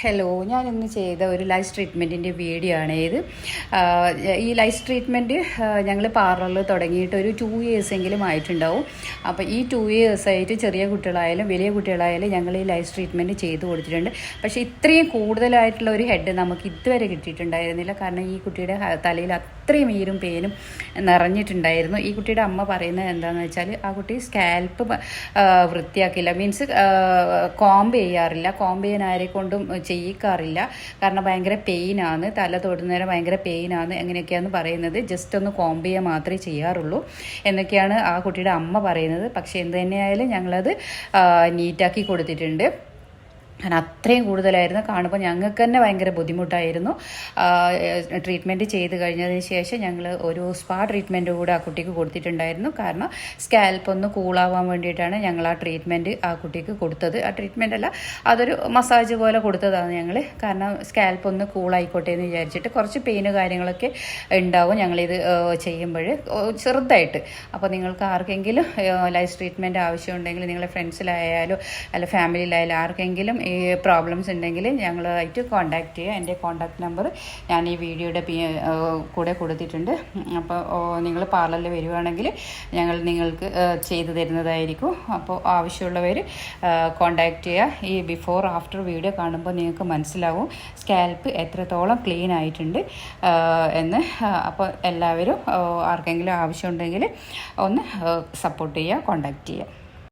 Hello, ഞാനിന്ന് ചെയ്ത ഒരു ലൈസ് ട്രീറ്റ്മെൻറ്റിൻ്റെ വീഡിയോ ആണ് ഇത്. ഈ ലൈസ് ട്രീറ്റ്മെൻറ്റ് ഞങ്ങൾ പാർലറിൽ തുടങ്ങിയിട്ട് ഒരു 2 ഇയേഴ്സെങ്കിലും ആയിട്ടുണ്ടാവും. അപ്പോൾ ഈ 2 ഇയേഴ്സായിട്ട് ചെറിയ കുട്ടികളായാലും വലിയ കുട്ടികളായാലും ഞങ്ങൾ ഈ ലൈസ് ട്രീറ്റ്മെൻറ്റ് ചെയ്ത് കൊടുത്തിട്ടുണ്ട്. പക്ഷേ ഇത്രയും കൂടുതലായിട്ടുള്ള ഒരു ഹെഡ് നമുക്ക് ഇതുവരെ കിട്ടിയിട്ടുണ്ടായിരുന്നില്ല. കാരണം ഈ കുട്ടിയുടെ തലയിൽ അത്രയും ഈരും പേനും നിറഞ്ഞിട്ടുണ്ടായിരുന്നു. ഈ കുട്ടിയുടെ അമ്മ പറയുന്നത് എന്താണെന്ന് വെച്ചാൽ ആ കുട്ടി സ്കാൽപ്പ് വൃത്തിയാക്കില്ല, മീൻസ് കോംബ് ചെയ്യാറില്ല, കോംബ് ചെയ്യാൻ ആരെ കൊണ്ടും ചെയ്യിക്കാറില്ല. കാരണം ഭയങ്കര പെയിനാണ്, തല തൊടുന്നേരം ഭയങ്കര പെയിനാണ്, എങ്ങനെയൊക്കെയാണെന്ന് പറയുന്നത്. ജസ്റ്റ് ഒന്ന് കോംബ് ചെയ്യാൻ മാത്രമേ ചെയ്യാറുള്ളൂ എന്നൊക്കെയാണ് ആ കുട്ടിയുടെ അമ്മ പറയുന്നത്. പക്ഷേ എന്ത് തന്നെയായാലും ഞങ്ങളത് നീറ്റാക്കി കൊടുത്തിട്ടുണ്ട്. കാരണം അത്രയും കൂടുതലായിരുന്നു. കാണുമ്പോൾ ഞങ്ങൾക്ക് തന്നെ ഭയങ്കര ബുദ്ധിമുട്ടായിരുന്നു. ട്രീറ്റ്മെൻറ്റ് ചെയ്ത് കഴിഞ്ഞതിന് ശേഷം ഞങ്ങൾ ഒരു സ്പാ ട്രീറ്റ്മെൻറ്റ് കൂടെ ആ കുട്ടിക്ക് കൊടുത്തിട്ടുണ്ടായിരുന്നു. കാരണം സ്കാൽപ്പ് ഒന്ന് കൂളാവാൻ വേണ്ടിയിട്ടാണ് ഞങ്ങൾ ആ ട്രീറ്റ്മെൻറ്റ് ആ കുട്ടിക്ക് കൊടുത്തത്. ആ ട്രീറ്റ്മെൻ്റ് അല്ല, അതൊരു മസാജ് പോലെ കൊടുത്തതാണ് ഞങ്ങൾ. കാരണം സ്കാൽപ്പ് ഒന്ന് കൂളായിക്കോട്ടെ എന്ന് വിചാരിച്ചിട്ട്. കുറച്ച് പെയിന് കാര്യങ്ങളൊക്കെ ഉണ്ടാവും ഞങ്ങളിത് ചെയ്യുമ്പോൾ, ചെറുതായിട്ട്. അപ്പോൾ നിങ്ങൾക്ക് ആർക്കെങ്കിലും ലൈസ് ട്രീറ്റ്മെൻറ്റ് ആവശ്യമുണ്ടെങ്കിൽ നിങ്ങളുടെ ഫ്രണ്ട്സിലായാലും അല്ല ഫാമിലിയിലായാലും ആർക്കെങ്കിലും ഈ പ്രോബ്ലംസ് ഉണ്ടെങ്കിൽ ഞങ്ങളായിട്ട് കോൺടാക്റ്റ് ചെയ്യുക. എൻ്റെ കോൺടാക്റ്റ് നമ്പർ ഞാൻ ഈ വീഡിയോയുടെ കൂടെ കൊടുത്തിട്ടുണ്ട്. അപ്പോൾ നിങ്ങൾ പാർലറിൽ വരുവാണെങ്കിൽ ഞങ്ങൾ നിങ്ങൾക്ക് ചെയ്തു തരുന്നതായിരിക്കും. അപ്പോൾ ആവശ്യമുള്ളവർ കോൺടാക്റ്റ് ചെയ്യുക. ഈ ബിഫോർ ആഫ്റ്റർ വീഡിയോ കാണുമ്പോൾ നിങ്ങൾക്ക് മനസ്സിലാവും സ്കാൽപ്പ് എത്രത്തോളം ക്ലീൻ ആയിട്ടുണ്ട് എന്ന്. അപ്പോൾ എല്ലാവരും ആർക്കെങ്കിലും ആവശ്യമുണ്ടെങ്കിൽ ഒന്ന് സപ്പോർട്ട് ചെയ്യുക, കോൺടാക്റ്റ് ചെയ്യുക.